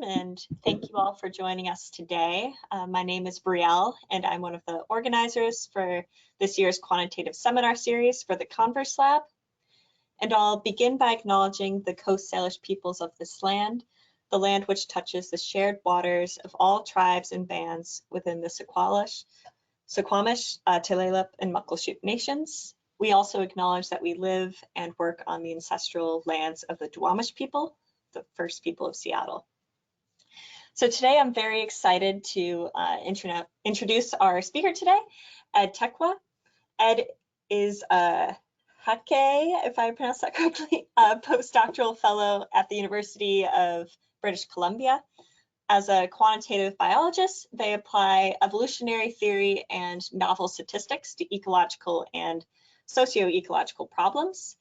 And thank you all for joining us today. My name is Brielle, and I'm one of the organizers for this year's Quantitative Seminar Series for the Converse Lab. And I'll begin by acknowledging the Coast Salish peoples of this land, the land which touches the shared waters of all tribes and bands within the Squamish, Tulalip, and Muckleshoot nations. We also acknowledge that we live and work on the ancestral lands of the Duwamish people, the first people of Seattle. So today I'm very excited to introduce our speaker today, Ed Tekwa. Ed is a Hake, if I pronounced that correctly, a postdoctoral fellow at the University of British Columbia. As a quantitative biologist, they apply evolutionary theory and novel statistics to ecological and socio-ecological problems.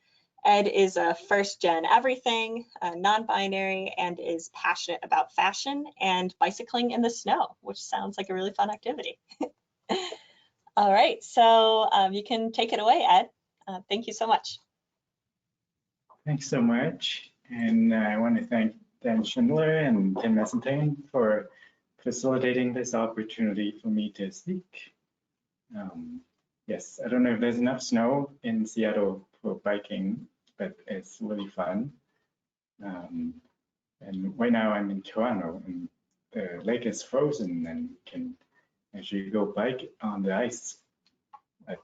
Ed is a first-gen everything, non-binary, and is passionate about fashion and bicycling in the snow, which sounds like a really fun activity. All right, so you can take it away, Ed. Thank you so much. Thanks so much. And I want to thank Dan Schindler and Tim Messentine for facilitating this opportunity for me to speak. Yes, I don't know if there's enough snow in Seattle for biking, but it's really fun. And right now I'm in Toronto and the lake is frozen and can actually go bike on the ice, but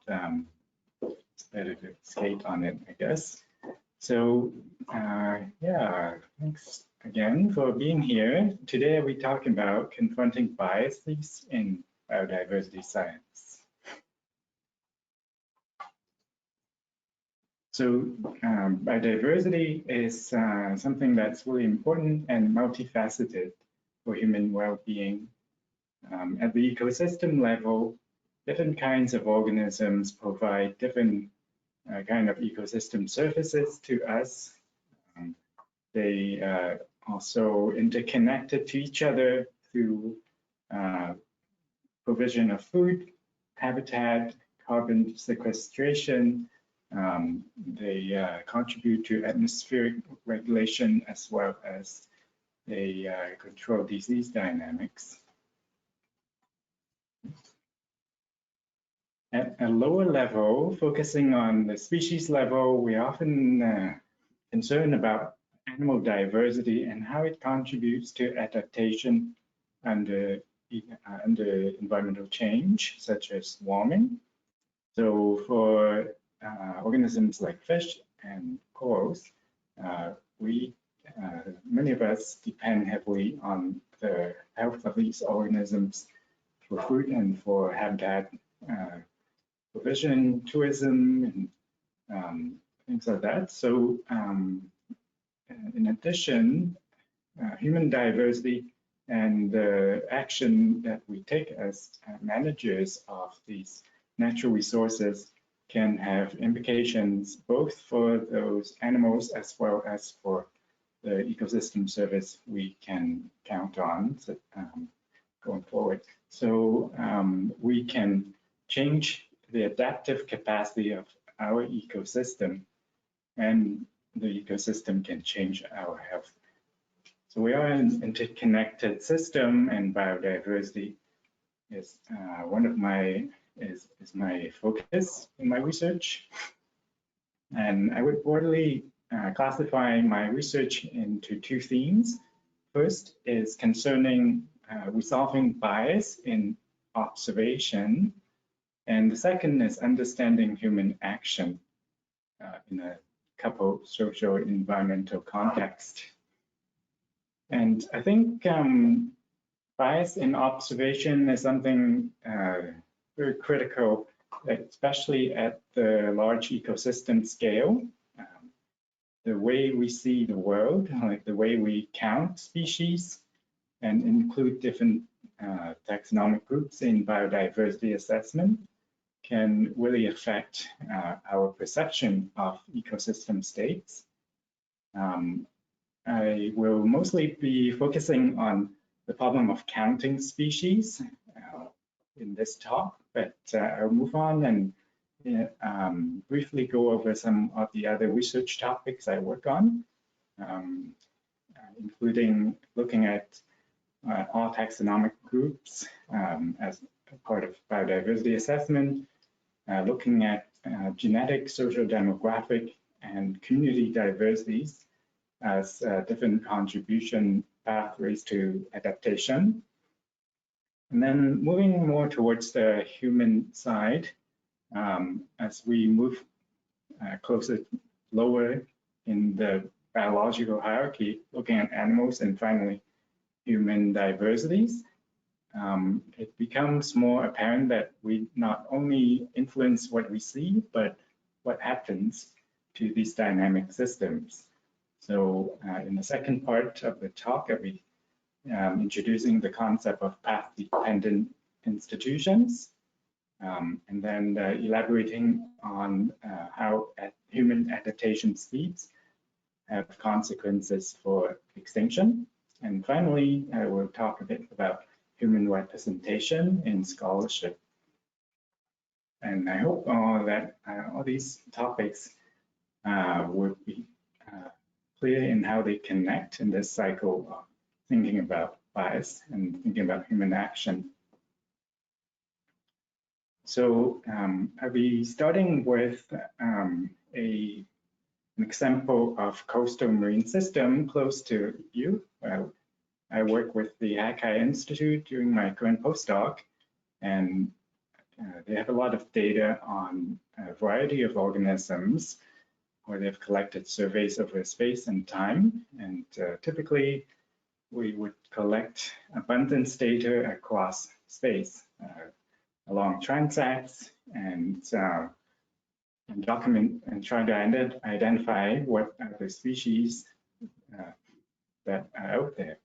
it's better to skate on it, I guess. So yeah, thanks again for being here. Today we're talking about confronting biases in biodiversity science. So biodiversity is something that's really important and multifaceted for human well-being. At the ecosystem level, different kinds of organisms provide different kind of ecosystem services to us. They also interconnected to each other through provision of food, habitat, carbon sequestration. They contribute to atmospheric regulation as well as they control disease dynamics. At a lower level, focusing on the species level, we often concerned about animal diversity and how it contributes to adaptation under environmental change, such as warming. So for organisms like fish and corals, many of us depend heavily on the health of these organisms for food and for habitat provision, tourism, and things like that. So in addition, human diversity and the action that we take as managers of these natural resources can have implications both for those animals as well as for the ecosystem service we can count on going forward. So we can change the adaptive capacity of our ecosystem, and the ecosystem can change our health. So we are an interconnected system, and biodiversity is is my focus in my research. And I would broadly classify my research into two themes. First is concerning resolving bias in observation, and the second is understanding human action in a couple social environmental context. And I think bias in observation is something very critical, especially at the large ecosystem scale. The way we see the world, like the way we count species and include different taxonomic groups in biodiversity assessment, can really affect our perception of ecosystem states. I will mostly be focusing on the problem of counting species in this talk, but I'll move on and briefly go over some of the other research topics I work on. In including looking at all taxonomic groups as part of biodiversity assessment, looking at genetic, social, demographic, and community diversities as different contribution pathways to adaptation. And then moving more towards the human side, as we move closer, lower in the biological hierarchy, looking at animals and finally human diversities, it becomes more apparent that we not only influence what we see, but what happens to these dynamic systems. So in the second part of the talk, I'll be introducing the concept of path-dependent institutions, and then elaborating on how human adaptation speeds have consequences for extinction. And finally, I will talk a bit about human representation in scholarship. And I hope that all these topics will be clear in how they connect in this cycle of thinking about bias and thinking about human action. So I'll be starting with an example of coastal marine system close to you. I work with the Hakai Institute during my current postdoc, and they have a lot of data on a variety of organisms where they've collected surveys over space and time. And typically, we would collect abundance data across space along transects and document and try to identify what are the species that are out there.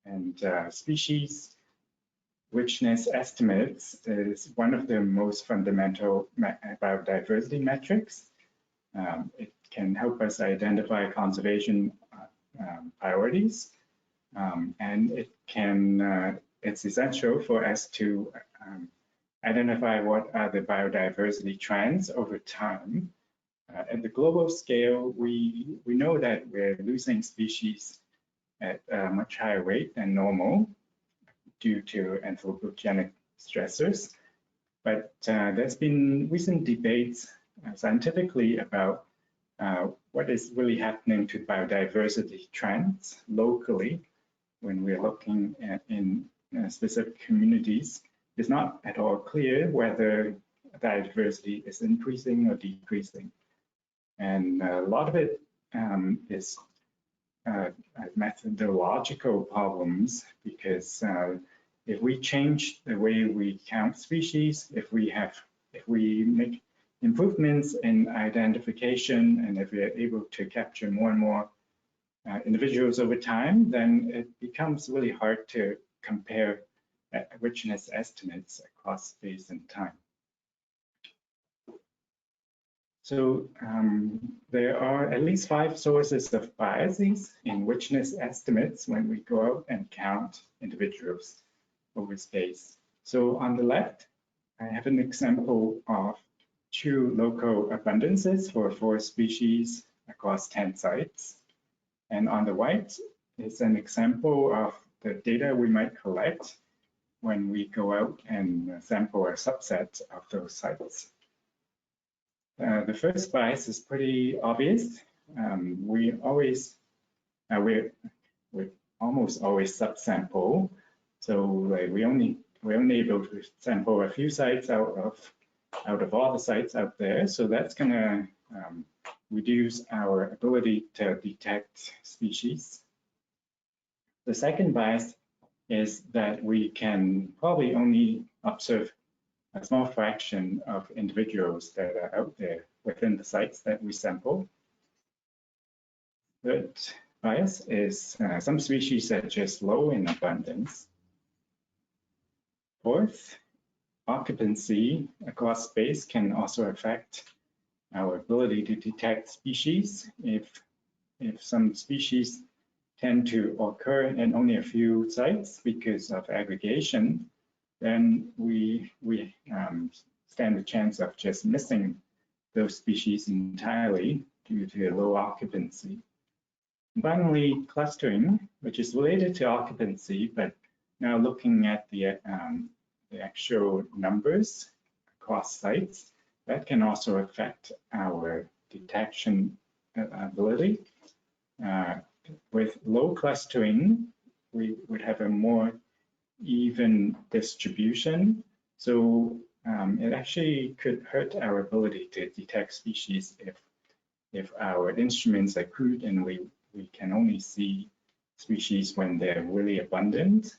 And species richness estimates is one of the most fundamental biodiversity metrics. It can help us identify conservation priorities, and it's essential for us to identify what are the biodiversity trends over time. At the global scale, we know that we're losing species at a much higher rate than normal due to anthropogenic stressors. But there's been recent debates scientifically about what is really happening to biodiversity trends locally when we're looking at in specific communities. It's not at all clear whether biodiversity is increasing or decreasing. And a lot of it is methodological problems, because if we change the way we count species, if we make improvements in identification, and if we are able to capture more and more individuals over time, then it becomes really hard to compare richness estimates across space and time. So there are at least 5 sources of biases in richness estimates when we go out and count individuals over space. So on the left, I have an example of true local abundances for 4 species across 10 sites. And on the right is an example of the data we might collect when we go out and sample a subset of those sites. The first bias is pretty obvious. We almost always subsample. So we're only able to sample a few sites out of all the sites out there. So that's going to reduce our ability to detect species. The second bias is that we can probably only observe a small fraction of individuals that are out there within the sites that we sample. Third bias is some species are just low in abundance. Fourth, occupancy across space can also affect our ability to detect species. If some species tend to occur in only a few sites because of aggregation, then we stand a chance of just missing those species entirely due to low occupancy. Finally, clustering, which is related to occupancy, but now looking at the actual numbers across sites, that can also affect our detection ability. With low clustering, we would have a more even distribution. So it actually could hurt our ability to detect species if our instruments are crude and we can only see species when they're really abundant.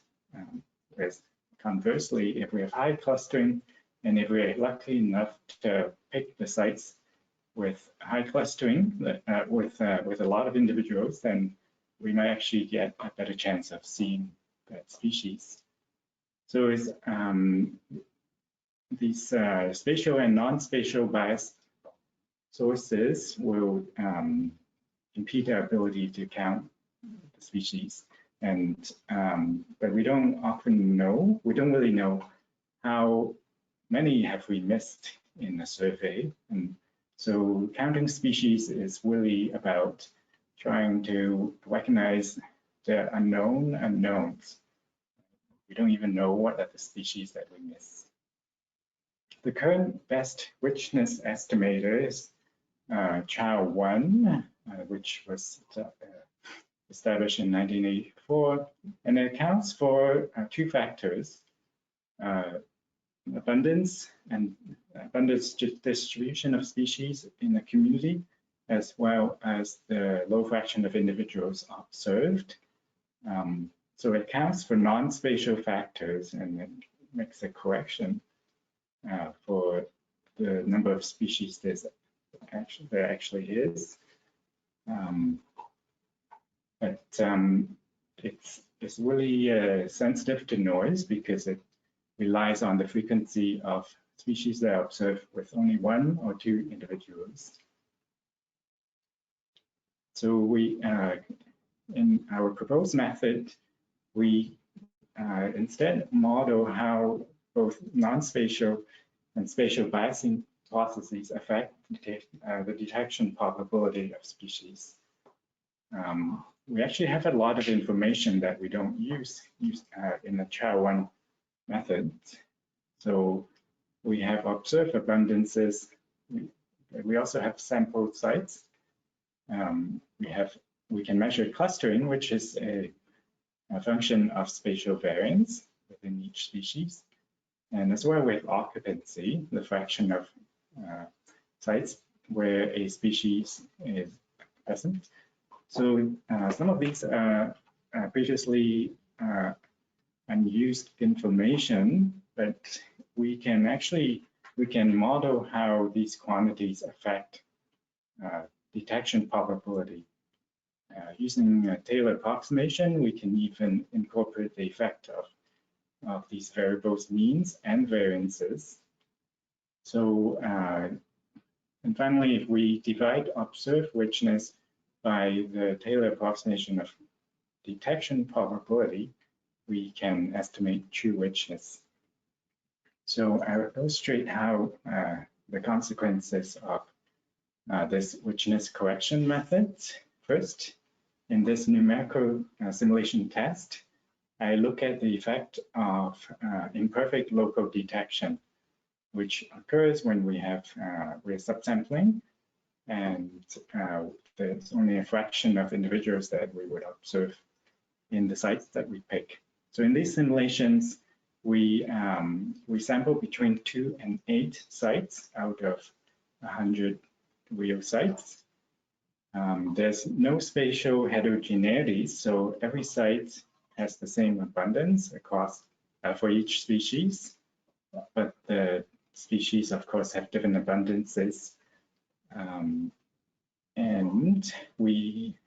Whereas conversely, if we have high clustering and if we're lucky enough to pick the sites with high clustering, with a lot of individuals, then we might actually get a better chance of seeing that species. So it's, these spatial and non-spatial bias sources will impede our ability to count the species. And but we don't often know, we don't really know how many have we missed in a survey. And so counting species is really about trying to recognize the unknown unknowns. We don't even know what are the species that we miss. The current best richness estimator is Chow-1, which was established in 1984, and it accounts for two factors, abundance distribution of species in the community, as well as the low fraction of individuals observed. So it accounts for non-spatial factors and it makes a correction for the number of species there actually is. But it's really sensitive to noise because it relies on the frequency of species that are observed with only one or two individuals. So we, in our proposed method, we instead model how both non-spatial and spatial biasing processes affect the detection probability of species. We actually have a lot of information that we don't use in the Chow-1 method. So we have observed abundances. We also have sampled sites. We can measure clustering, which is a function of spatial variance within each species. And as well with occupancy, the fraction of sites where a species is present. So some of these are previously unused information, but we can model how these quantities affect detection probability. Using a Taylor approximation, we can even incorporate the effect of these variables means and variances. So, and finally, if we divide observed richness by the Taylor approximation of detection probability, we can estimate true richness. So I'll illustrate how the consequences of this richness correction method. First, in this numerical simulation test, I look at the effect of imperfect local detection, which occurs when we're subsampling and there's only a fraction of individuals that we would observe in the sites that we pick. So in these simulations, we sample between 2 and 8 sites out of 100 real sites. There's no spatial heterogeneity, so every site has the same abundance across for each species, but the species, of course, have different abundances. And we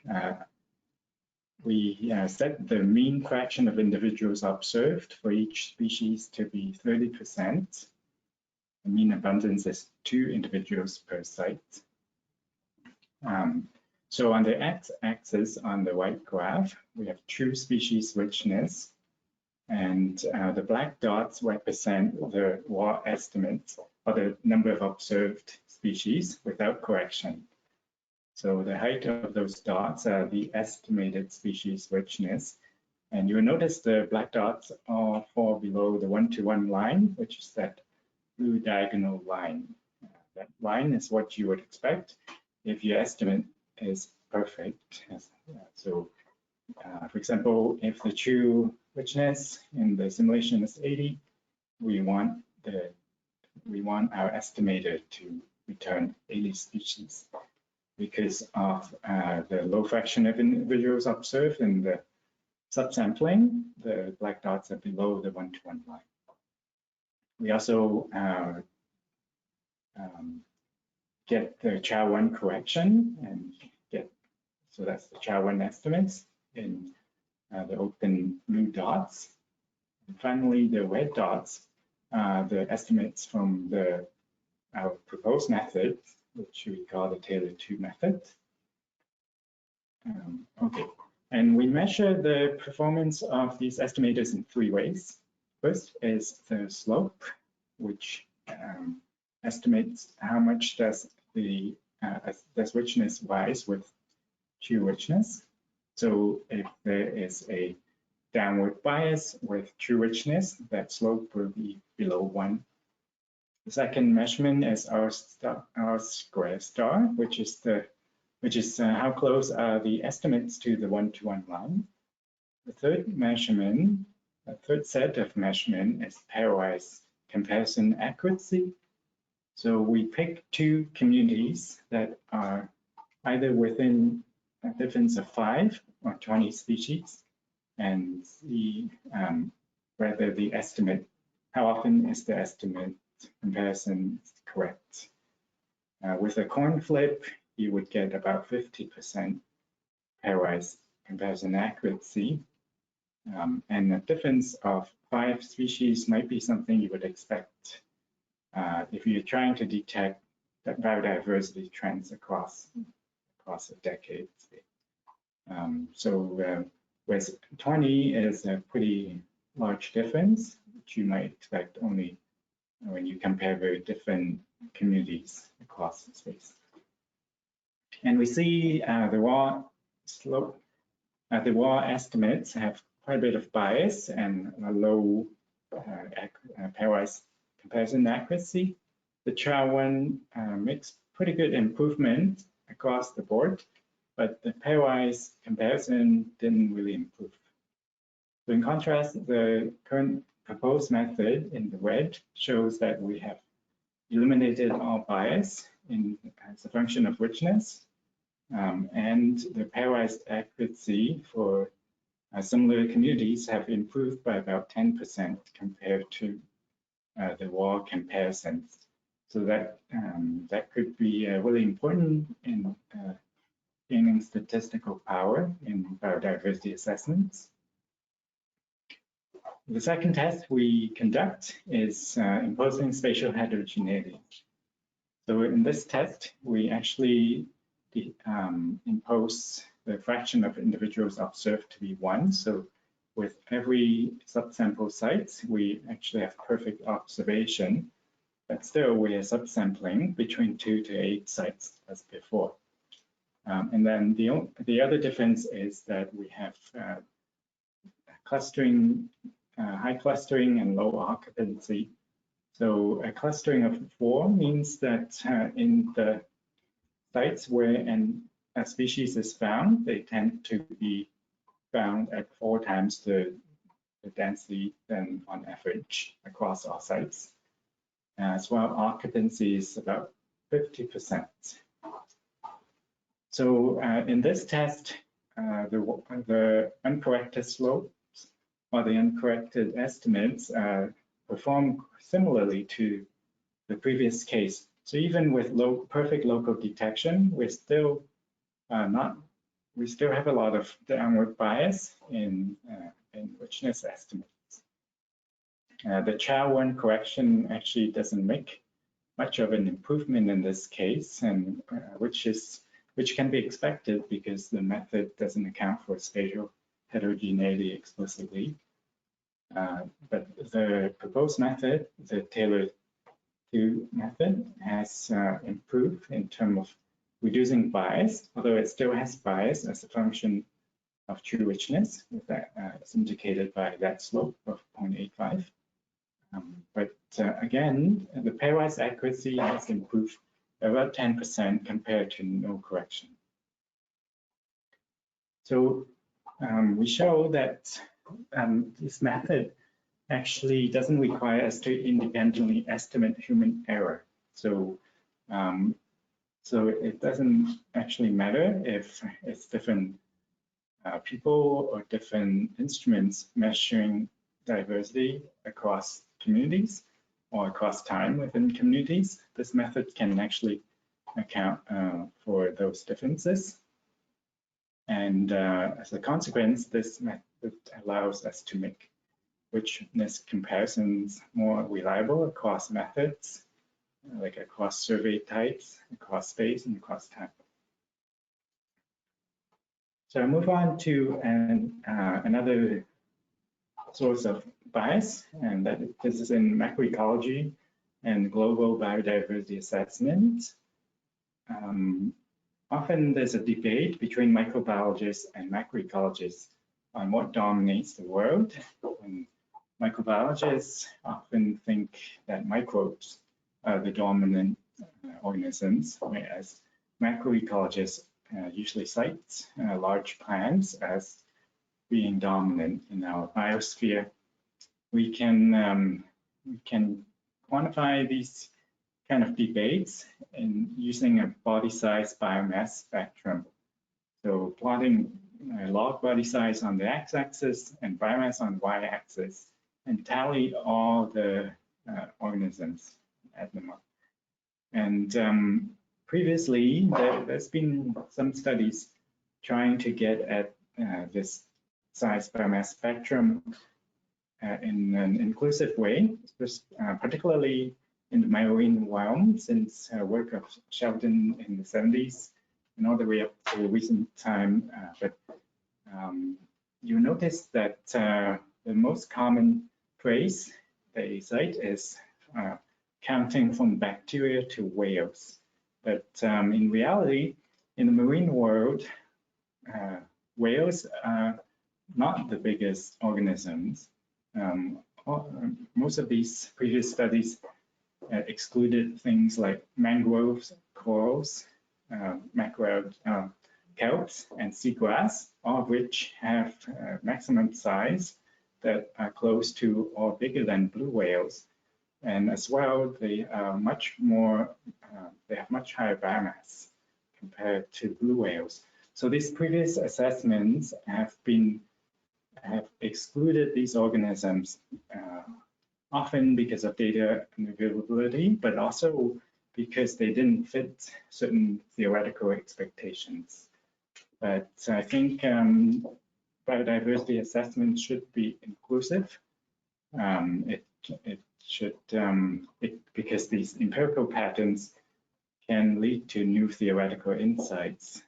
set the mean fraction of individuals observed for each species to be 30%. The mean abundance is 2 individuals per site. So on the x-axis on the white graph, we have true species richness, and the black dots represent the raw estimates or the number of observed species without correction. So the height of those dots are the estimated species richness. And you'll notice the black dots all fall below the 1-to-1 line, which is that blue diagonal line. That line is what you would expect if your estimate is perfect. So, for example, if the true richness in the simulation is 80, we want our estimator to return 80 species because of the low fraction of individuals observed in the subsampling. The black dots are below the 1-to-1 line. We also get the CHA1 correction and so that's the CHA1 estimates in the open blue dots. And finally, the red dots are the estimates from our proposed method, which we call the Taylor 2 method. Okay, and we measure the performance of these estimators in 3 ways. First is the slope, which estimates how much does richness rise with true richness. So if there is a downward bias with true richness, that slope will be below 1. The second measurement is our square star, which is how close are the estimates to the 1-to-1 line. The third set of measurement is pairwise comparison accuracy. So we pick 2 communities that are either within a difference of 5 or 20 species and see whether the estimate, how often is the estimate comparison correct. With a coin flip, you would get about 50% pairwise comparison accuracy. And a difference of 5 species might be something you would expect if you're trying to detect that biodiversity trends across a decade. With 20 is a pretty large difference, which you might expect only when you compare very different communities across space. And we see the raw slope, the raw estimates have quite a bit of bias and a low pairwise comparison accuracy. The CHA1 makes pretty good improvement across the board, but the pairwise comparison didn't really improve. So in contrast, the current proposed method in the red shows that we have eliminated all bias as a function of richness, and the pairwise accuracy for similar communities have improved by about 10% compared to the raw comparisons. So that could be really important in gaining statistical power in biodiversity assessments. The second test we conduct is imposing spatial heterogeneity. So in this test, we actually impose the fraction of individuals observed to be 1. So with every subsample site, we actually have perfect observation, but still we are subsampling between 2 to 8 sites as before. And then the other difference is that we have clustering, high clustering and low occupancy. So a clustering of 4 means that in the sites where a species is found, they tend to be found at 4 times the density than on average across all sites. As well, occupancy is about 50%. So in this test, the uncorrected slopes or the uncorrected estimates perform similarly to the previous case. So even with perfect local detection, we still have a lot of downward bias in richness estimates. The CHA1 correction actually doesn't make much of an improvement in this case, and which can be expected because the method doesn't account for spatial heterogeneity explicitly. But the proposed method, the Taylor 2 method, has improved in terms of reducing bias, although it still has bias as a function of true richness, with that is indicated by that slope of 0.85. But again, the pairwise accuracy has improved about 10% compared to no correction. So we show that this method actually doesn't require us to independently estimate human error. So so it doesn't actually matter if it's different people or different instruments measuring diversity across communities or across time within communities. This method can actually account for those differences. And as a consequence, this method allows us to make richness comparisons more reliable across methods, like across survey types, across space, and across time. So I move on to another source of bias, and this is in macroecology and global biodiversity assessment. Often there's a debate between microbiologists and macroecologists on what dominates the world. And microbiologists often think that microbes are the dominant organisms, whereas macroecologists usually cite large plants as being dominant in our biosphere. We can quantify these kind of debates in using a body size biomass spectrum. So plotting log body size on the x-axis and biomass on the y-axis, and tally all the organisms at them up. And previously, there's been some studies trying to get at this size biomass spectrum in an inclusive way, particularly in the marine realm, since work of Sheldon in the 70s and all the way up to recent time. But you notice that the most common phrase they cite is counting from bacteria to whales. But in reality, in the marine world, whales are not the biggest organisms. Most of these previous studies excluded things like mangroves, corals, mackerel, kelps, and seagrass, all of which have maximum size that are close to or bigger than blue whales. And as well, they are much more, they have much higher biomass compared to blue whales. So these previous assessments have excluded these organisms, often because of data unavailability, but also because they didn't fit certain theoretical expectations. But I think biodiversity assessment should be inclusive. It should, because these empirical patterns can lead to new theoretical insights.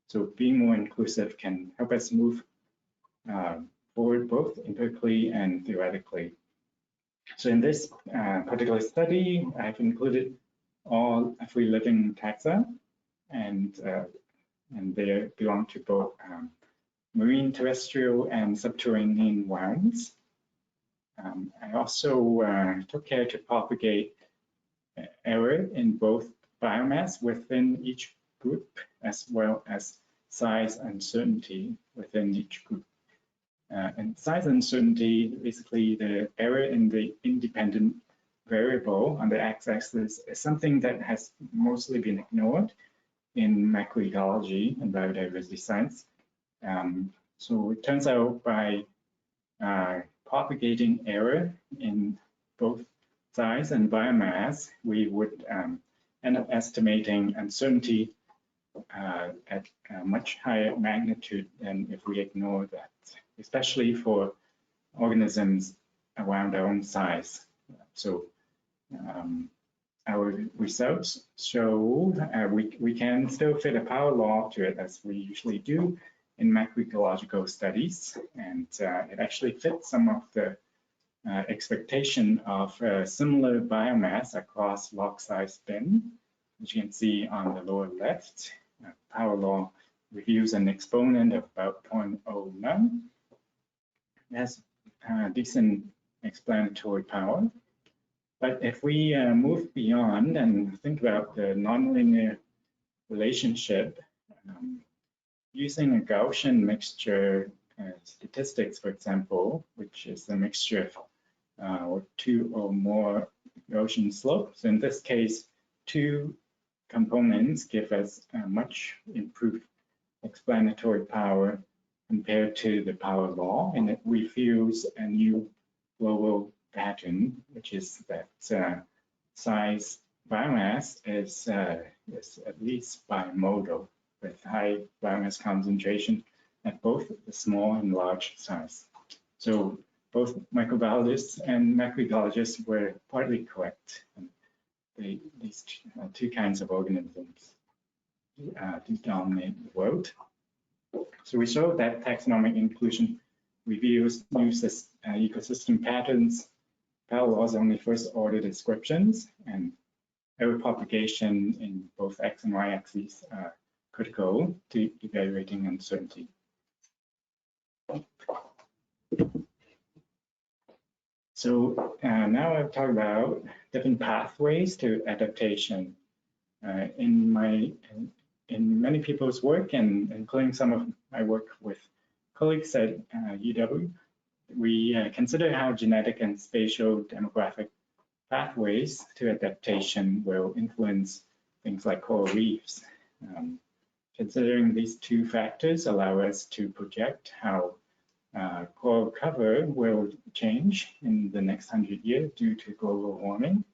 So being more inclusive can help us move forward both empirically and theoretically. So in this particular study, I've included all free living taxa, and they belong to both marine, terrestrial, and subterranean realms. I also took care to propagate error in both biomass within each group, as well as size uncertainty within each group. And size uncertainty, basically the error in the independent variable on the x-axis, is something that has mostly been ignored in macroecology and biodiversity science. So it turns out by propagating error in both size and biomass, we would end up estimating uncertainty at a much higher magnitude than if we ignore that, especially for organisms around our own size. So our results show we can still fit a power law to it, as we usually do in macroecological studies, and it actually fits some of the expectation of similar biomass across log size bin. As you can see on the lower left, power law reviews an exponent of about 0.09. It has decent explanatory power. But if we move beyond and think about the nonlinear relationship, using a Gaussian mixture statistics, for example, which is a mixture of two or more Gaussian slopes. In this case, two components give us a much improved explanatory power compared to the power law, and it reveals a new global pattern, which is that size biomass is at least bimodal, with high biomass concentration at both the small and large size. So both microbiologists and macroecologists were partly correct. These two kinds of organisms do dominate the world. So we showed that taxonomic inclusion reveals new ecosystem patterns, power laws only first order descriptions, and error propagation in both X and Y axes are critical to evaluating uncertainty. So now I'll talk about different pathways to adaptation. In many people's work, and including some of my work with colleagues at UW, we consider how genetic and spatial demographic pathways to adaptation will influence things like coral reefs. Considering these two factors allow us to project how coral cover will change in the next 100 years due to global warming.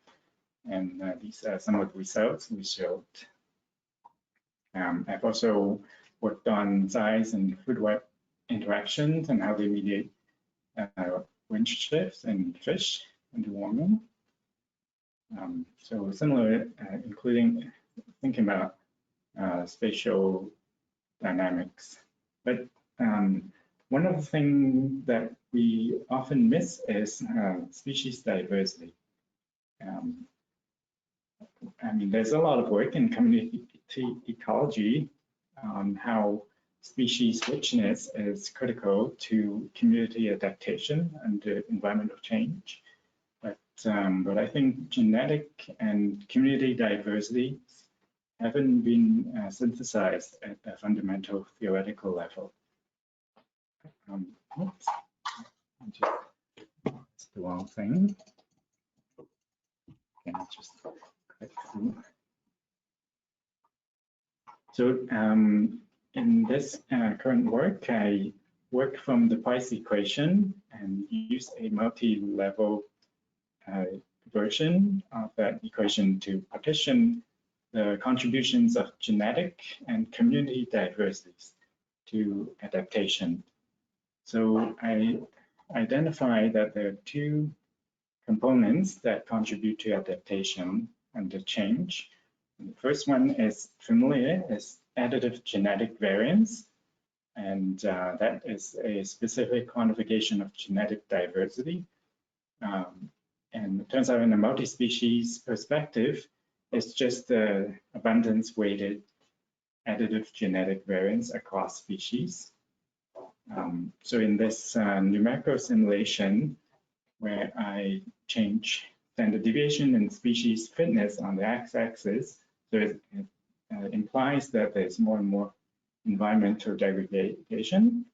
And these are some of the results we showed. I've also worked on size and food web interactions and how they mediate wind shifts in fish under warming. So similar, including thinking about spatial dynamics. But one of the things that we often miss is species diversity. I mean, there's a lot of work in community ecology on how species richness is critical to community adaptation under environmental change. But I think genetic and community diversity haven't been synthesized at a fundamental theoretical level. Oops, that's the wrong thing. Can I just click through? So in this current work, I work from the price equation and use a multi-level version of that equation to partition the contributions of genetic and community diversities to adaptation. So I identify that there are two components that contribute to adaptation and the change. And the first one is familiar as additive genetic variance, and that is a specific quantification of genetic diversity. And it turns out in a multi-species perspective, it's just the abundance-weighted additive genetic variance across species. So in this numerical simulation, where I change standard deviation and species fitness on the x-axis, so it implies that there's more and more environmental degradation.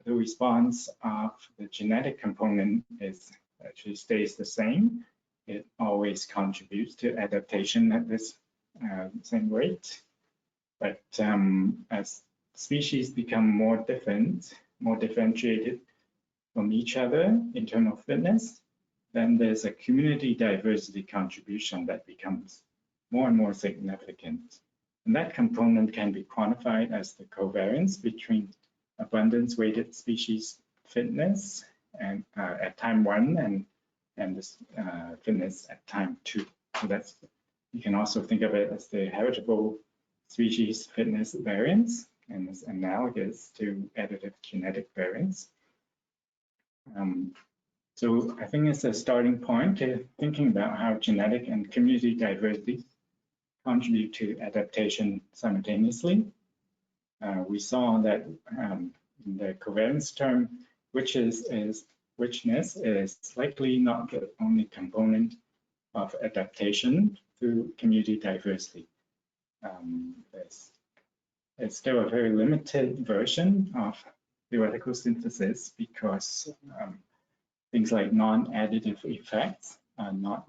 The response of the genetic component actually stays the same. It always contributes to adaptation at this same rate. But as species become more differentiated from each other, internal fitness, then there's a community diversity contribution that becomes more and more significant. And that component can be quantified as the covariance between abundance-weighted species fitness and at time 1 and this fitness at time 2. So that's, you can also think of it as the heritable species fitness variance, and is analogous to additive genetic variance. So I think it's a starting point to thinking about how genetic and community diversity contribute to adaptation simultaneously. We saw that the covariance term, richness is likely not the only component of adaptation through community diversity. It's still a very limited version of theoretical synthesis because things like non-additive effects are not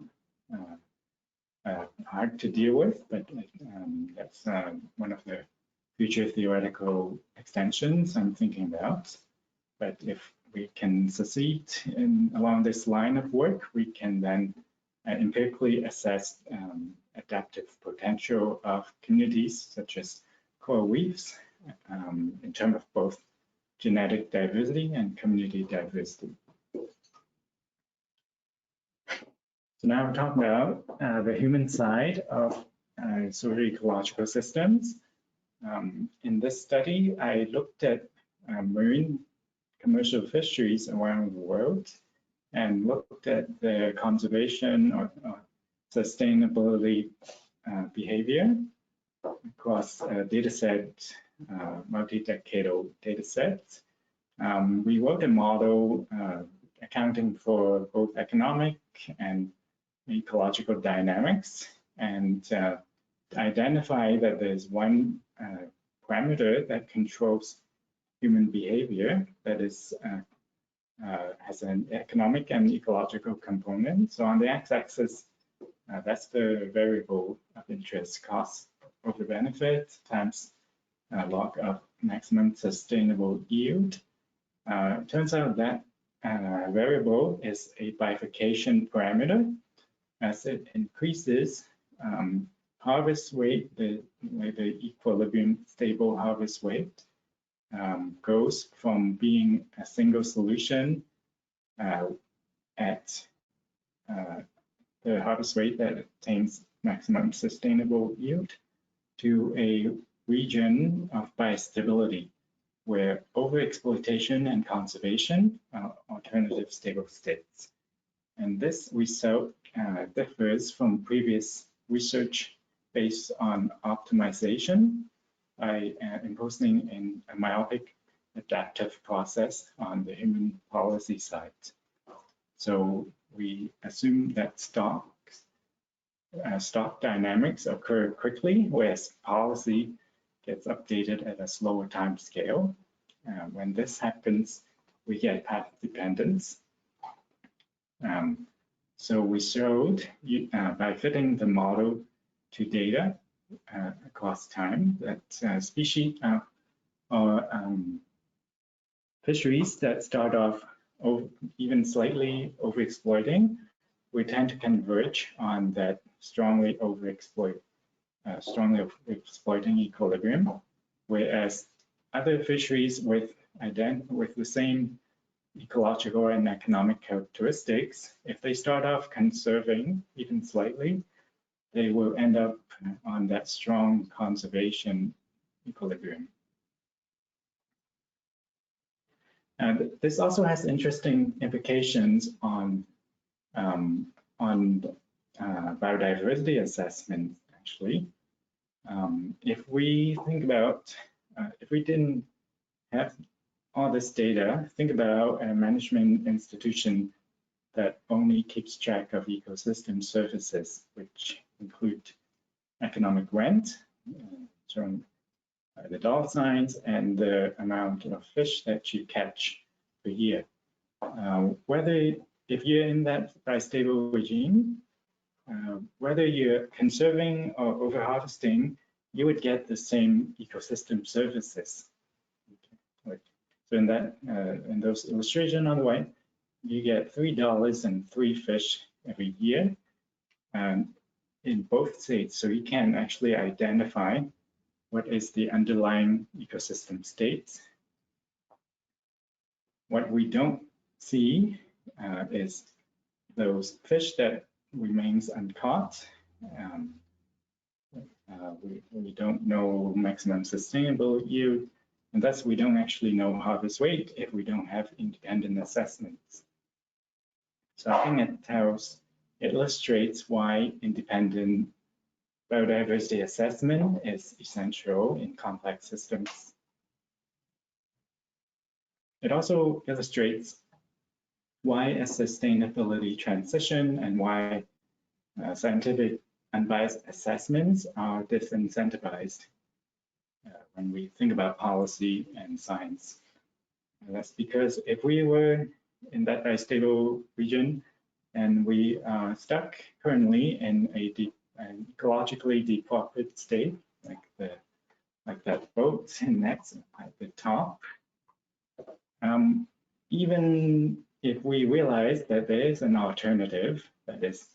hard to deal with, but that's one of the future theoretical extensions I'm thinking about. But if we can succeed along this line of work, we can then empirically assess adaptive potential of communities such as coral reefs in terms of both genetic diversity and community diversity. So now we're talking about the human side of socio-ecological systems. In this study, I looked at marine commercial fisheries around the world and looked at the conservation or sustainability behavior across dataset, multi-decadal datasets. We wrote a model accounting for both economic and ecological dynamics and identify that there's one parameter that controls human behavior that is has an economic and ecological component. So on the x-axis, that's the variable of interest, cost over benefit times log of maximum sustainable yield. It turns out that variable is a bifurcation parameter. As it increases, harvest weight, the equilibrium stable harvest weight, goes from being a single solution at the harvest rate that attains maximum sustainable yield to a region of biostability where overexploitation and conservation are alternative stable states. And this result differs from previous research based on optimization by imposing in a myopic adaptive process on the human policy side. So we assume that stock dynamics occur quickly, whereas policy gets updated at a slower time scale. When this happens, we get path dependence. So we showed by fitting the model to data across time that species or fisheries that start off even slightly overexploiting, we tend to converge on that strongly overexploiting equilibrium, whereas other fisheries with the same ecological and economic characteristics, if they start off conserving even slightly, they will end up on that strong conservation equilibrium. And this also has interesting implications on biodiversity assessment, actually. If we think about, if we didn't have all this data, think about a management institution that only keeps track of ecosystem services, which include economic rent, showing the dollar signs, and the amount of fish that you catch per year. Whether if you're in that bistable regime, whether you're conserving or overharvesting, you would get the same ecosystem services. Okay. So in that, in those illustrations on the right, you get $3 and 3 fish every year, in both states. So you can actually identify what is the underlying ecosystem state. What we don't see is those fish that remains uncaught. We don't know maximum sustainable yield, and thus we don't actually know harvest weight if we don't have independent assessments. So I think it illustrates why independent biodiversity assessment is essential in complex systems. It also illustrates why a sustainability transition and why scientific unbiased assessments are disincentivized when we think about policy and science. And that's because if we were in that bistable region and we are stuck currently in an ecologically depopulated state, like that boat next at the top, even if we realize that there is an alternative that is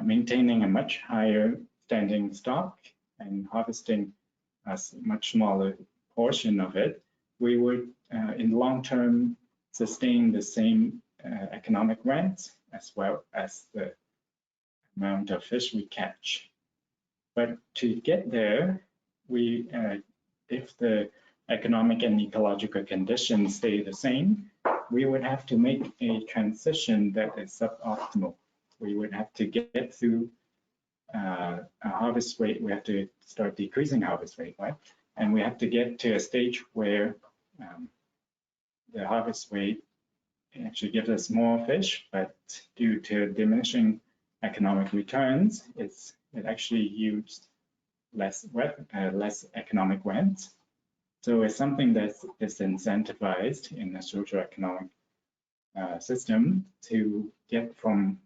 maintaining a much higher standing stock and harvesting a much smaller portion of it, we would in the long term sustain the same economic rent as well as the amount of fish we catch. But to get there, if the economic and ecological conditions stay the same, we would have to make a transition that is suboptimal. We would have to get through a harvest rate. We have to start decreasing harvest rate, right? And we have to get to a stage where the harvest rate actually gives us more fish, but due to diminishing economic returns, it actually yields less economic rent. So it's something that's disincentivized in a socioeconomic system to get from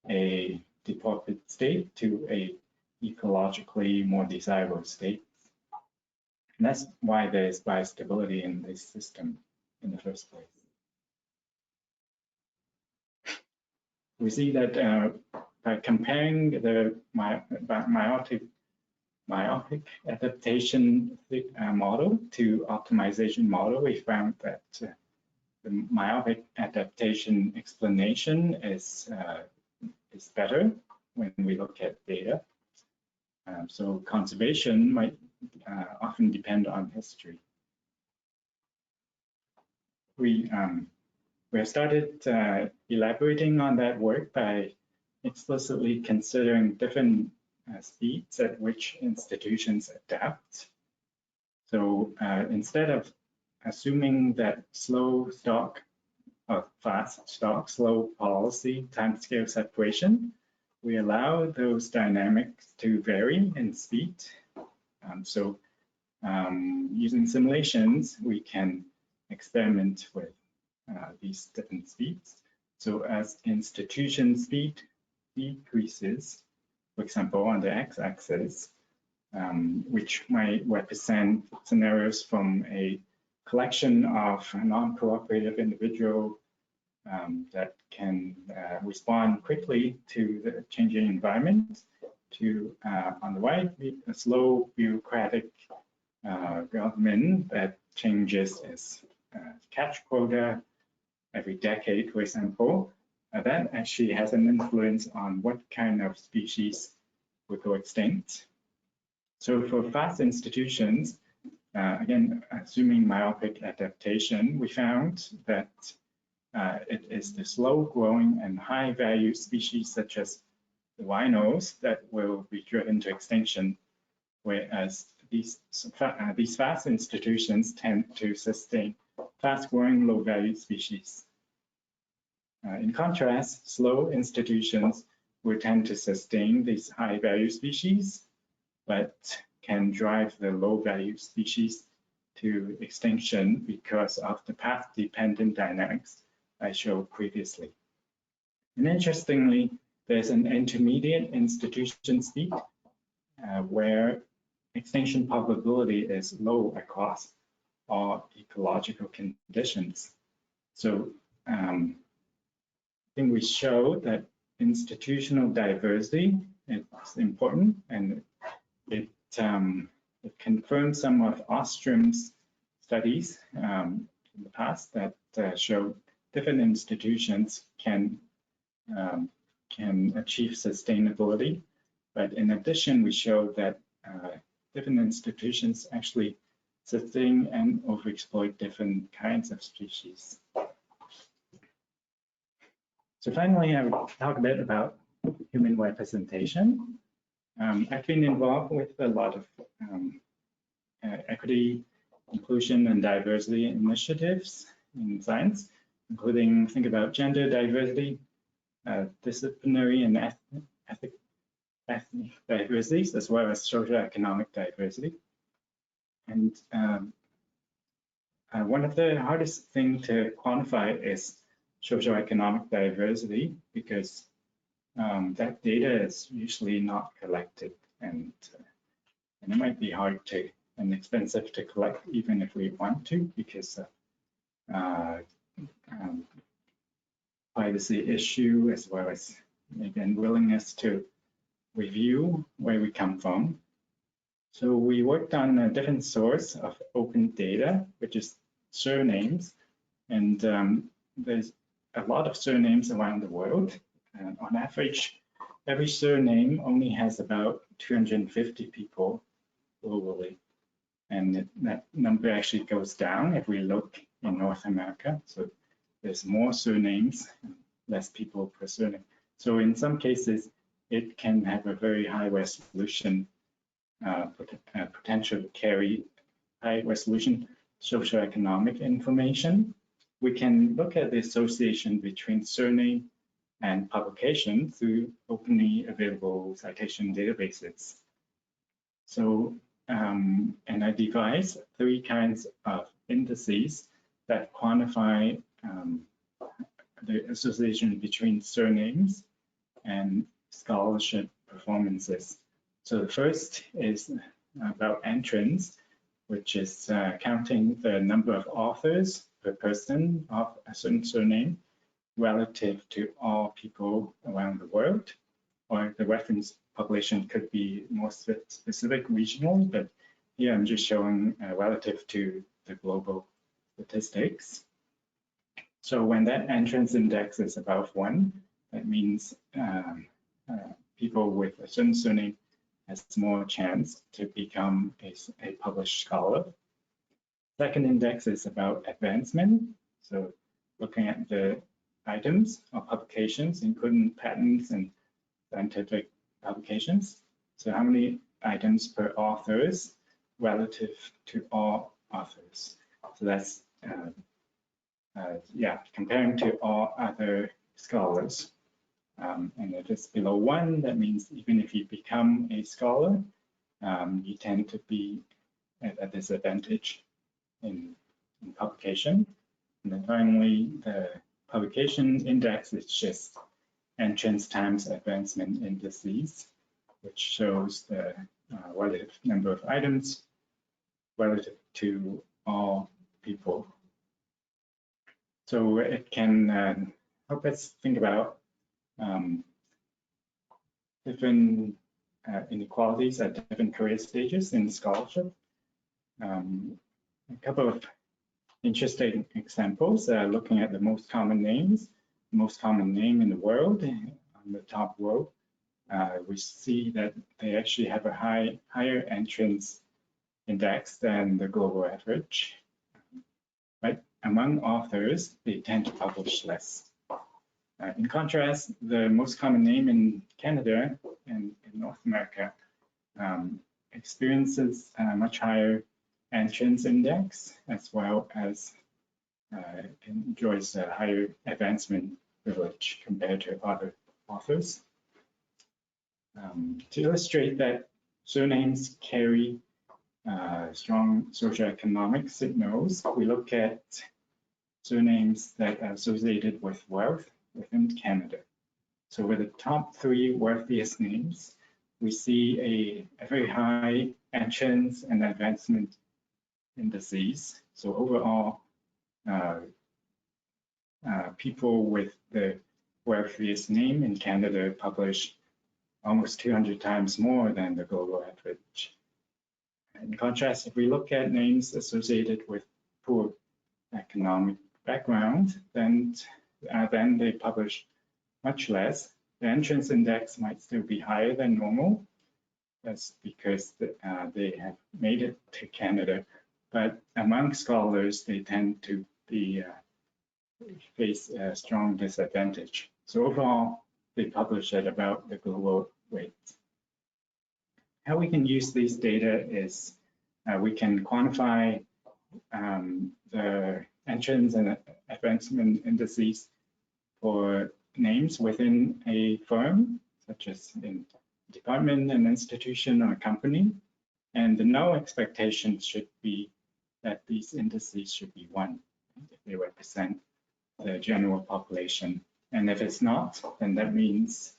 a depopulated state to a ecologically more desirable state. And that's why there's biostability in this system in the first place. We see that by comparing the myopic adaptation model to optimization model, we found that the myopic adaptation explanation is better when we look at data. So conservation might often depend on history. We have started elaborating on that work by explicitly considering different speeds at which institutions adapt. So instead of assuming that slow stock or fast stock, slow policy, timescale separation, we allow those dynamics to vary in speed. Using simulations, we can experiment with these different speeds. So as institution speed decreases, for example, on the x-axis, which might represent scenarios from a collection of non-cooperative individuals that can respond quickly to the changing environment, to, on the right, a slow bureaucratic government that changes its catch quota every decade, for example. That actually has an influence on what kind of species will go extinct. So for fast institutions, again, assuming myopic adaptation, we found that it is the slow-growing and high-value species such as the rhinos that will be driven to extinction, whereas these fast institutions tend to sustain fast-growing, low-value species. In contrast, slow institutions will tend to sustain these high-value species, but can drive the low-value species to extinction because of the path-dependent dynamics I showed previously. And interestingly, there's an intermediate institution speed where extinction probability is low across all ecological conditions. So I think we showed that institutional diversity is important, and it confirmed some of Ostrom's studies in the past that showed different institutions can achieve sustainability. But in addition, we showed that different institutions actually sustain and overexploit different kinds of species. So finally, I will talk a bit about human representation. I've been involved with a lot of equity, inclusion, and diversity initiatives in science, including think about gender diversity, disciplinary and ethnic diversities, as well as socioeconomic diversity. And one of the hardest things to quantify is socioeconomic diversity, because that data is usually not collected, and it might be hard to and expensive to collect even if we want to, because of privacy issue, as well as, again, willingness to review where we come from. So we worked on a different source of open data, which is surnames. And there's a lot of surnames around the world. And on average, every surname only has about 250 people globally. And that number actually goes down if we look in North America. So there's more surnames, less people per surname. So in some cases, it can have a very high resolution potential to carry high resolution socioeconomic information. We can look at the association between surname and publication through openly available citation databases. So, and I devised 3 kinds of indices that quantify the association between surnames and scholarship performances. So the first is about entrance, which is counting the number of authors per person of a certain surname relative to all people around the world, or the reference population could be more specific regional, but here I'm just showing relative to the global statistics. So when that entrance index is above 1, that means people with a certain surname has more chance to become a published scholar. Second index is about advancement. So looking at the items or publications, including patents and scientific publications. So how many items per authors relative to all authors. So that's, yeah, comparing to all other scholars. And if it's below 1, that means even if you become a scholar, you tend to be at a disadvantage in publication. And then finally, the publication index is just entrance times advancement indices, which shows the relative number of items relative to all people. So it can help us think about different inequalities at different career stages in scholarship. A couple of interesting examples, looking at the most common names. The most common name in the world, on the top row, we see that they actually have a higher entrance index than the global average. But among authors, they tend to publish less. In contrast, the most common name in Canada and in North America experiences a much higher entrance index, as well as enjoys a higher advancement privilege compared to other authors. To illustrate that surnames carry strong socioeconomic signals, we look at surnames that are associated with wealth within Canada. So with the top 3 wealthiest names, we see a very high entrance and advancement indices. So overall, people with the wealthiest name in Canada publish almost 200 times more than the global average. In contrast, if we look at names associated with poor economic background, then they publish much less. The entrance index might still be higher than normal. That's because they have made it to Canada. But among scholars, they tend to be face a strong disadvantage. So overall, they publish at about the global rate. how we can use these data is we can quantify the entrance and advancement indices for names within a firm, such as in a department, an institution, or a company. And the null expectation should be that these indices should be 1 if they represent the general population. And if it's not, then that means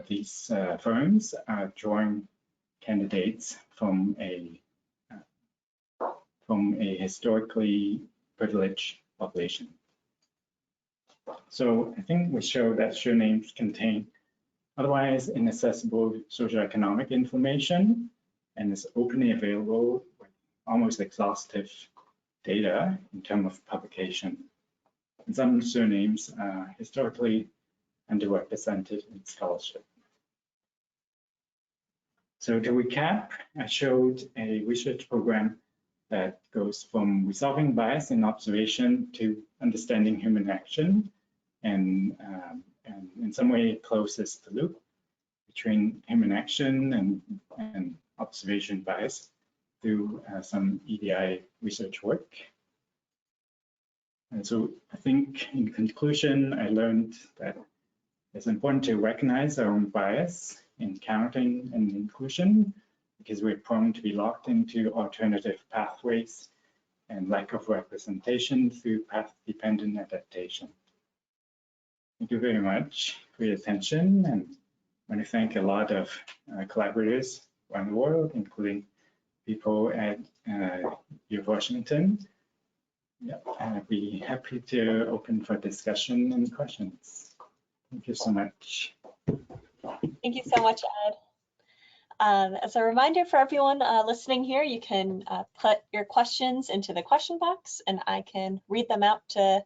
these firms are drawing candidates from a historically privileged population. So I think we show that surnames contain otherwise inaccessible socioeconomic information and is openly available with almost exhaustive data in terms of publication. And some surnames are historically underrepresented in scholarship. So to recap, I showed a research program that goes from resolving bias in observation to understanding human action, and in some way it closes the loop between human action and observation bias through some EDI research work. And so I think in conclusion, I learned that it's important to recognize our own bias in counting and inclusion, because we're prone to be locked into alternative pathways and lack of representation through path-dependent adaptation. Thank you very much for your attention, and I want to thank a lot of collaborators around the world, including people at U of Washington. Yep, I'd be happy to open for discussion and questions. Thank you so much. Thank you so much, Ed. As a reminder for everyone listening here, you can put your questions into the question box and I can read them out to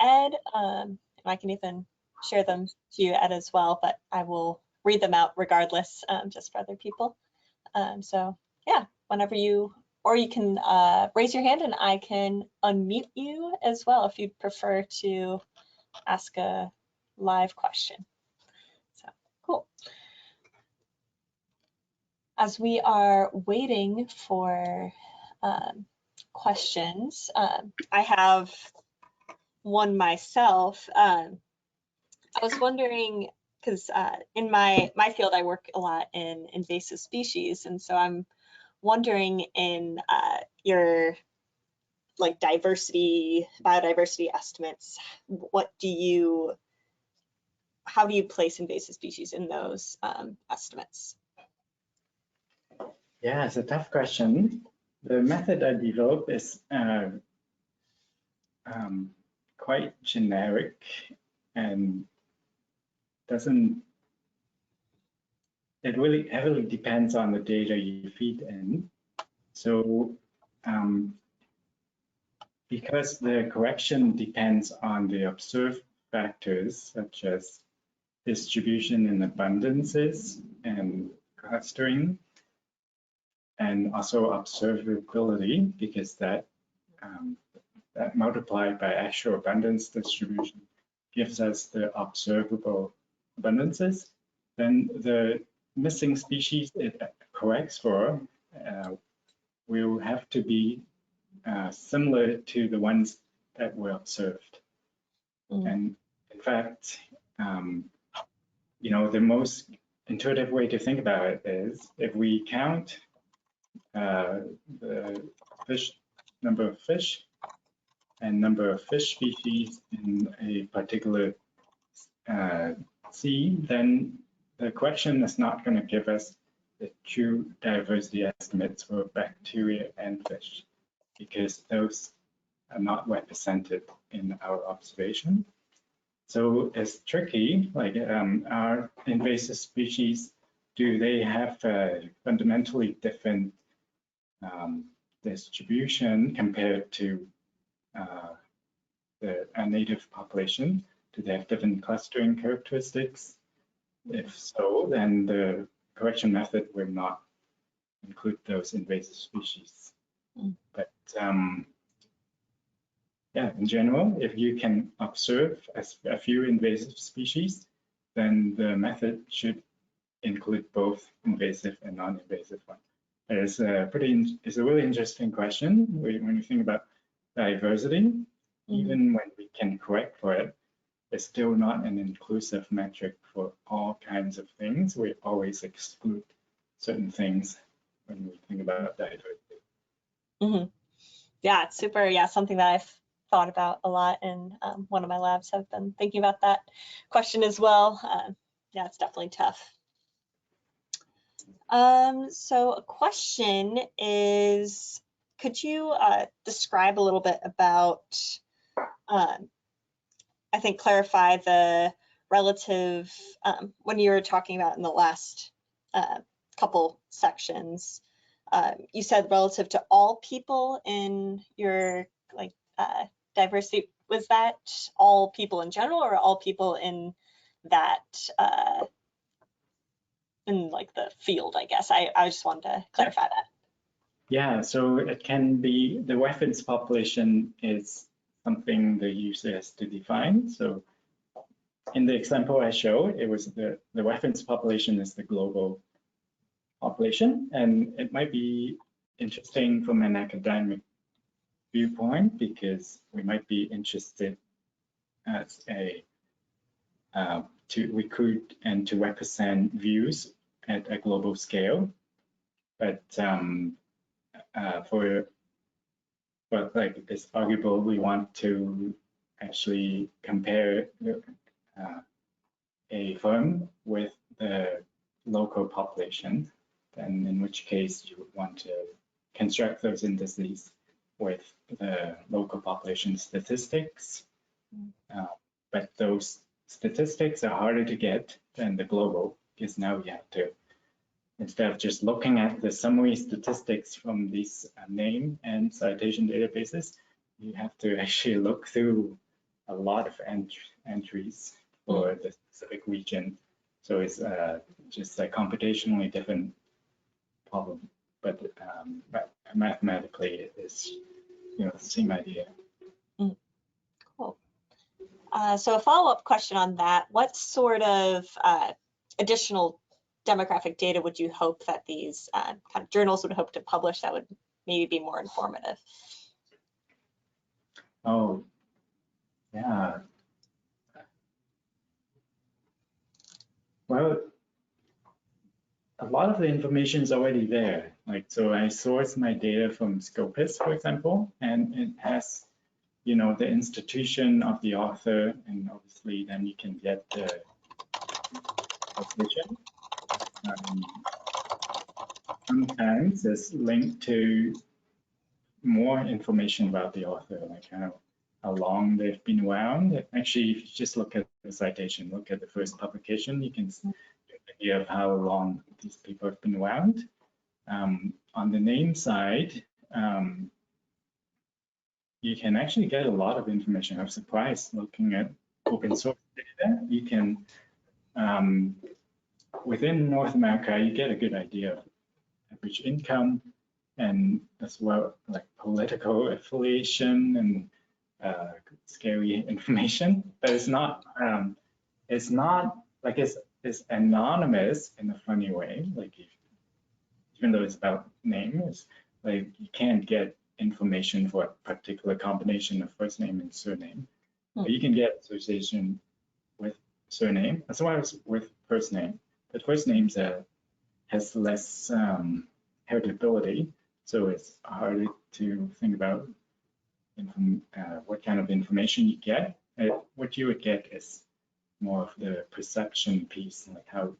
Ed. And I can even share them to you, Ed, as well, but I will read them out regardless, just for other people. So yeah, whenever you, or you can raise your hand and I can unmute you as well if you'd prefer to ask a live question. So cool. As we are waiting for questions, I have one myself. I was wondering, because in my field, I work a lot in invasive species, and so I'm wondering in your like biodiversity estimates, how do you place invasive species in those estimates? Yeah, it's a tough question. The method I developed is quite generic and it really heavily depends on the data you feed in. So because the correction depends on the observed factors such as distribution in abundances and clustering, and also observability, because that multiplied by actual abundance distribution gives us the observable abundances. Then the missing species it corrects for will have to be similar to the ones that were observed. And in fact, you know, the most intuitive way to think about it is if we count the number of fish and number of fish species in a particular sea, then the correction is not going to give us the true diversity estimates for bacteria and fish, because those are not represented in our observation. So it's tricky, like our invasive species, do they have a fundamentally different distribution compared to a native population? Do they have different clustering characteristics? If so, then the correction method will not include those invasive species. But yeah, in general, if you can observe a few invasive species, then the method should include both invasive and non-invasive ones? It's a really interesting question when you think about diversity. Even when we can correct for it, it's still not an inclusive metric for all kinds of things. We always exclude certain things when we think about diversity. Yeah, it's super. Yeah, something that I've thought about a lot, and one of my labs have been thinking about that question as well. Yeah, it's definitely tough. So a question is, could you describe a little bit about, I think clarify the relative, when you were talking about in the last couple sections, you said relative to all people in your like diversity. Was that all people in general or all people in that in like the field, I guess? I just wanted to clarify that. Yeah, so it can be, the reference population is something the user has to define. So in the example I showed, it was the reference population is the global population, and it might be interesting from an academic viewpoint because we might be interested as a to recruit and to represent views at a global scale, but like it's arguable we want to actually compare a firm with the local population, then in which case you would want to construct those indices with the local population statistics. But those statistics are harder to get than the global, because now you have to, instead of just looking at the summary statistics from these name and citation databases, you have to actually look through a lot of entries for the specific region. So it's just a computationally different problem, but mathematically it's the same idea. Cool. So a follow-up question on that: what sort of additional demographic data would you hope that these kind of journals would hope to publish that would maybe be more informative? Oh, yeah. Well, a lot of the information is already there. Like, so I source my data from Scopus, for example, and it has, the institution of the author, and obviously then you can get the position. Sometimes it's linked to more information about the author, like how long they've been around. Actually, if you just look at the citation, look at the first publication, you can get an idea of how long these people have been around. On the name side, you can actually get a lot of information. I'm surprised looking at open source data. You can, within North America, you get a good idea of average income, and as well like political affiliation and scary information, but it's not like it's anonymous in a funny way. Like even though it's about names, like you can't get information for a particular combination of first name and surname. But you can get association with surname as well as with first name. But first names has less heritability, so it's harder to think about what kind of information you get. What you would get is more of the perception piece, like how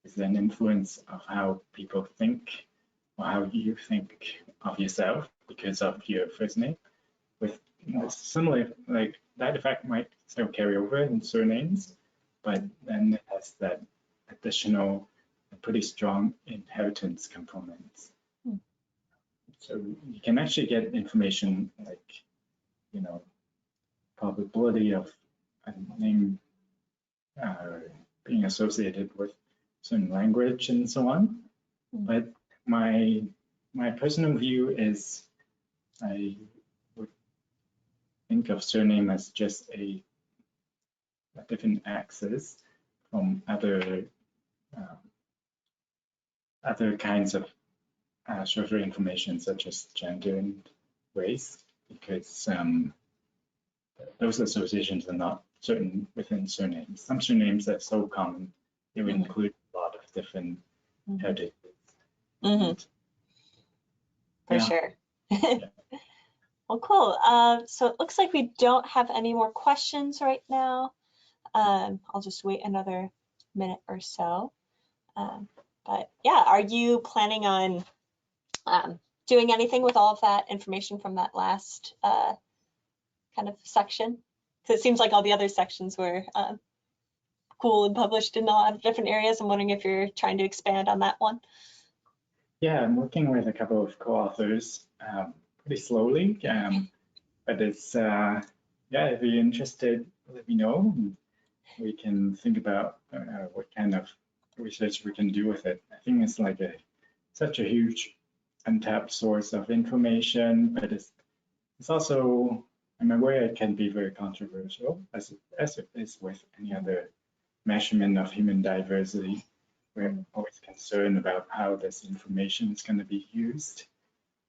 is there an influence of how people think or how you think of yourself because of your first name. With similar, like that effect might still carry over in surnames, but then it has that additional pretty strong inheritance components. So you can actually get information like, probability of a name being associated with certain language and so on. But my personal view is I would think of surname as just a different axis from other other kinds of social information such as gender and race, because those associations are not certain within surnames. Some surnames are so common, they will include a lot of different heritages. For sure. Well, cool. So it looks like we don't have any more questions right now. I'll just wait another minute or so. But yeah, are you planning on doing anything with all of that information from that last kind of section? Because it seems like all the other sections were cool and published in a lot of different areas. I'm wondering if you're trying to expand on that one. Yeah, I'm working with a couple of co-authors pretty slowly, but it's, yeah, if you're interested, let me know. We can think about what kind of research we can do with it. I think it's like such a huge untapped source of information, but it's also, I'm aware it can be very controversial, as it is with any other measurement of human diversity. We're always concerned about how this information is going to be used,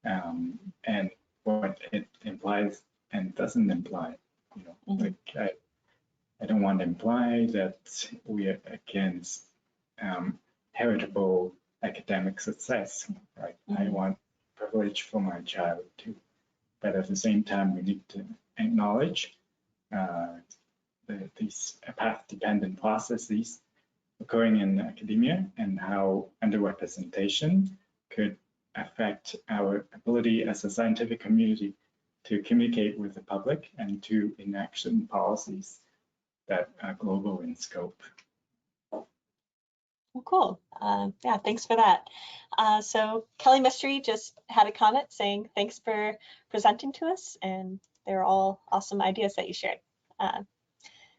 and what it implies and doesn't imply. You know, like I don't want to imply that we are against heritable academic success, right? I want privilege for my child too, but at the same time, we need to acknowledge these path-dependent processes occurring in academia and how underrepresentation could affect our ability as a scientific community to communicate with the public and to enact certain policies that are global in scope. Well, cool. Yeah, thanks for that. So Kelly Mystery just had a comment saying thanks for presenting to us, and they're all awesome ideas that you shared.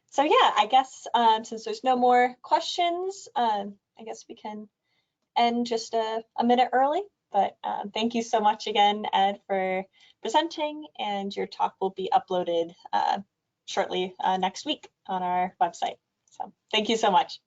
So yeah, I guess since there's no more questions, I guess we can end just a minute early. But thank you so much again, Ed, for presenting, and your talk will be uploaded shortly next week on our website. So thank you so much.